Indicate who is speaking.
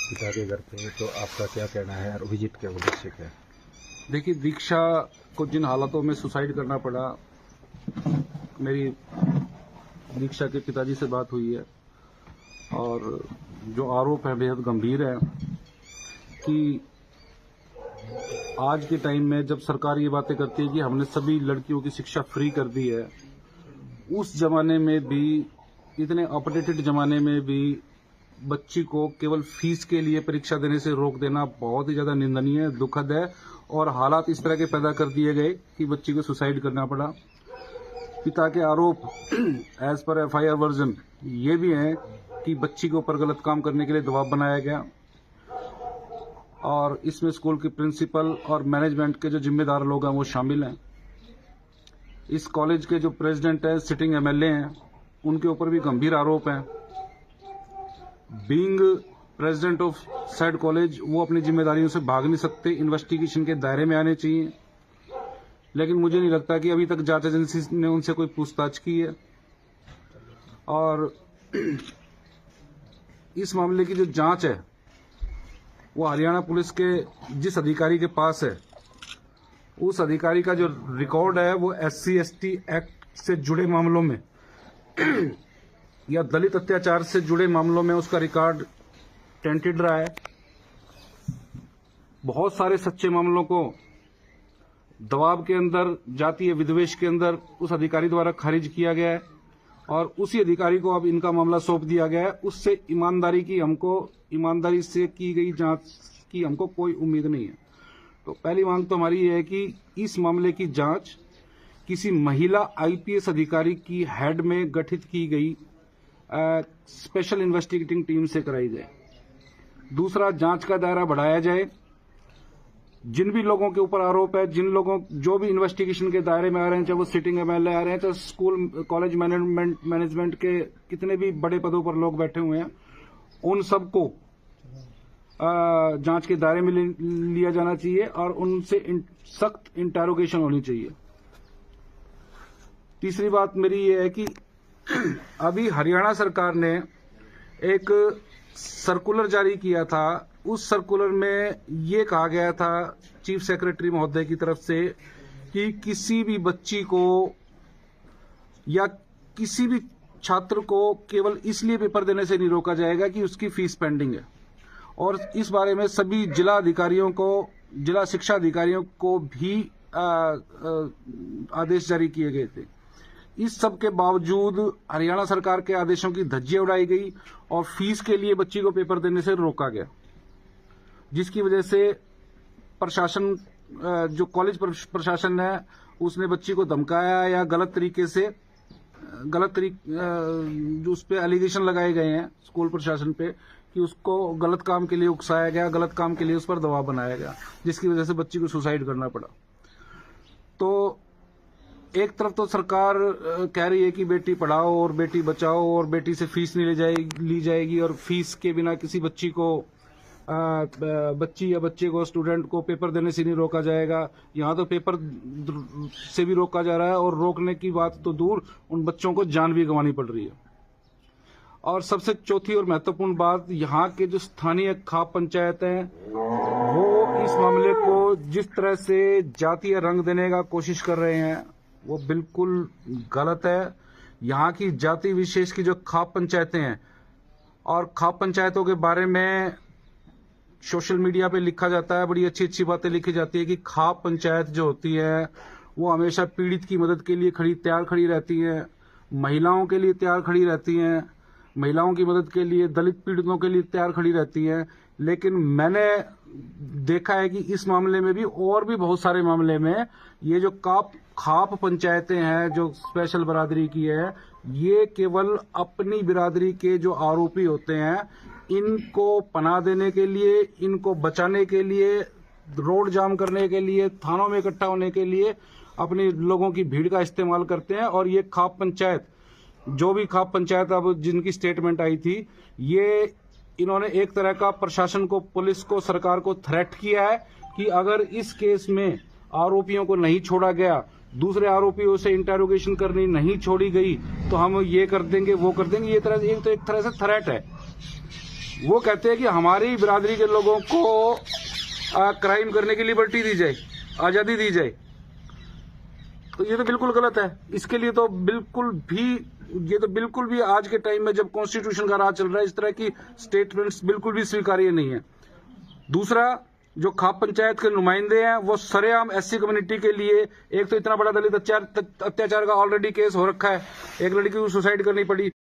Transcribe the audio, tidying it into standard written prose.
Speaker 1: पिता के घर पे, तो आपका क्या कहना है और विजिट का उद्देश्य क्या है?
Speaker 2: देखिए, दीक्षा को जिन हालातों में सुसाइड करना पड़ा, मेरी दीक्षा के पिताजी से बात हुई है और जो आरोप है बेहद गंभीर है कि आज के टाइम में जब सरकार ये बातें करती है कि हमने सभी लड़कियों की शिक्षा फ्री कर दी है, उस जमाने में भी, इतने अपडेटेड जमाने में भी बच्ची को केवल फीस के लिए परीक्षा देने से रोक देना बहुत ही ज्यादा निंदनीय, दुखद है। और हालात इस तरह के पैदा कर दिए गए कि बच्ची को सुसाइड करना पड़ा। पिता के आरोप एज पर एफआईआर वर्जन ये भी है कि बच्ची के ऊपर गलत काम करने के लिए दबाव बनाया गया और इसमें स्कूल की प्रिंसिपल और मैनेजमेंट के जो जिम्मेदार लोग हैं वो शामिल हैं। इस कॉलेज के जो प्रेसिडेंट है, सिटिंग एमएलए हैं, उनके ऊपर भी गंभीर आरोप हैं। Being president of sad college, वो अपनी जिम्मेदारियों से भाग नहीं सकते, इन्वेस्टिगेशन के दायरे में आने चाहिए। लेकिन मुझे नहीं लगता कि अभी तक जांच एजेंसी ने उनसे कोई पूछताछ की है। और इस मामले की जो जांच है वो हरियाणा पुलिस के जिस अधिकारी के पास है, उस अधिकारी का जो रिकॉर्ड है वो SC/ST एक्ट से जुड़े मामलों में या दलित अत्याचार से जुड़े मामलों में उसका रिकॉर्ड टेंटेड रहा है। बहुत सारे सच्चे मामलों को दबाव के अंदर, जातीय विद्वेष के अंदर उस अधिकारी द्वारा खारिज किया गया है और उसी अधिकारी को अब इनका मामला सौंप दिया गया है। उससे ईमानदारी से की गई जांच की हमको कोई उम्मीद नहीं है। तो पहली मांग तो हमारी ये है कि इस मामले की जांच किसी महिला IPS अधिकारी की हेड में गठित की गई स्पेशल इन्वेस्टिगेटिंग टीम से कराई जाए। दूसरा, जांच का दायरा बढ़ाया जाए। जिन भी लोगों के ऊपर आरोप है, जो भी इन्वेस्टिगेशन के दायरे में आ रहे हैं, चाहे वो सिटिंग MLA आ रहे हैं, चाहे स्कूल कॉलेज मैनेजमेंट के कितने भी बड़े पदों पर लोग बैठे हुए हैं, उन सबको जांच के दायरे में लिया जाना चाहिए और उनसे सख्त इंटेरोगेशन होनी चाहिए। तीसरी बात मेरी ये है कि अभी हरियाणा सरकार ने एक सर्कुलर जारी किया था। उस सर्कुलर में ये कहा गया था चीफ सेक्रेटरी महोदय की तरफ से कि किसी भी बच्ची को या किसी भी छात्र को केवल इसलिए पेपर देने से नहीं रोका जाएगा कि उसकी फीस पेंडिंग है। और इस बारे में सभी जिला शिक्षा अधिकारियों को भी आदेश जारी किए गए थे। इस सब के बावजूद हरियाणा सरकार के आदेशों की धज्जियां उड़ाई गई और फीस के लिए बच्ची को पेपर देने से रोका गया, जिसकी वजह से प्रशासन, जो कॉलेज प्रशासन है, उसने बच्ची को धमकाया या गलत तरीके जो उस पर एलिगेशन लगाए गए हैं स्कूल प्रशासन पे कि उसको गलत काम के लिए उकसाया गया, गलत काम के लिए उस पर दबाव बनाया गया, जिसकी वजह से बच्ची को सुसाइड करना पड़ा। तो एक तरफ तो सरकार कह रही है कि बेटी पढ़ाओ और बेटी बचाओ और बेटी से फीस नहीं ली जाएगी और फीस के बिना किसी बच्ची या बच्चे को, स्टूडेंट को पेपर देने से नहीं रोका जाएगा। यहाँ तो पेपर से भी रोका जा रहा है और रोकने की बात तो दूर, उन बच्चों को जान भी गंवानी पड़ रही है। और सबसे चौथी और महत्वपूर्ण बात, यहाँ के जो स्थानीय खाप पंचायत हैं वो इस मामले को जिस तरह से जातीय रंग देने का कोशिश कर रहे हैं वो बिल्कुल गलत है। यहाँ की जाति विशेष की जो खाप पंचायतें हैं, और खाप पंचायतों के बारे में सोशल मीडिया पे लिखा जाता है, बड़ी अच्छी अच्छी बातें लिखी जाती है कि खाप पंचायत जो होती है वो हमेशा पीड़ित की मदद के लिए तैयार खड़ी रहती है, महिलाओं के लिए तैयार खड़ी रहती हैं, महिलाओं की मदद के लिए, दलित पीड़ितों के लिए तैयार खड़ी रहती हैं। लेकिन मैंने देखा है कि इस मामले में भी और भी बहुत सारे मामले में ये जो खाप पंचायतें हैं जो स्पेशल बिरादरी की है, ये केवल अपनी बिरादरी के जो आरोपी होते हैं इनको पनाह देने के लिए, इनको बचाने के लिए, रोड जाम करने के लिए, थानों में इकट्ठा होने के लिए अपनी लोगों की भीड़ का इस्तेमाल करते हैं। और ये खाप पंचायत, जो भी खाप पंचायत अब जिनकी स्टेटमेंट आई थी, ये इन्होंने एक तरह का प्रशासन को, पुलिस को, सरकार को थ्रेट किया है कि अगर इस केस में आरोपियों को नहीं छोड़ा गया, दूसरे आरोपियों से इंटेरोगेशन करनी नहीं छोड़ी गई, तो हम ये कर देंगे, वो कर देंगे। ये एक तरह से थ्रेट है। वो कहते हैं कि हमारी बिरादरी के लोगों को क्राइम करने की लिबर्टी दी जाए, आजादी दी जाए। तो ये तो बिल्कुल गलत है। इसके लिए तो बिल्कुल भी आज के टाइम में जब कॉन्स्टिट्यूशन का राज चल रहा है, इस तरह की स्टेटमेंट्स बिल्कुल भी स्वीकार्य नहीं है। दूसरा, जो खाप पंचायत के नुमाइंदे हैं वो सरेआम एससी कम्युनिटी के लिए, एक तो इतना बड़ा दलित अत्याचार का ऑलरेडी केस हो रखा है, एक लड़की को सुसाइड करनी पड़ी।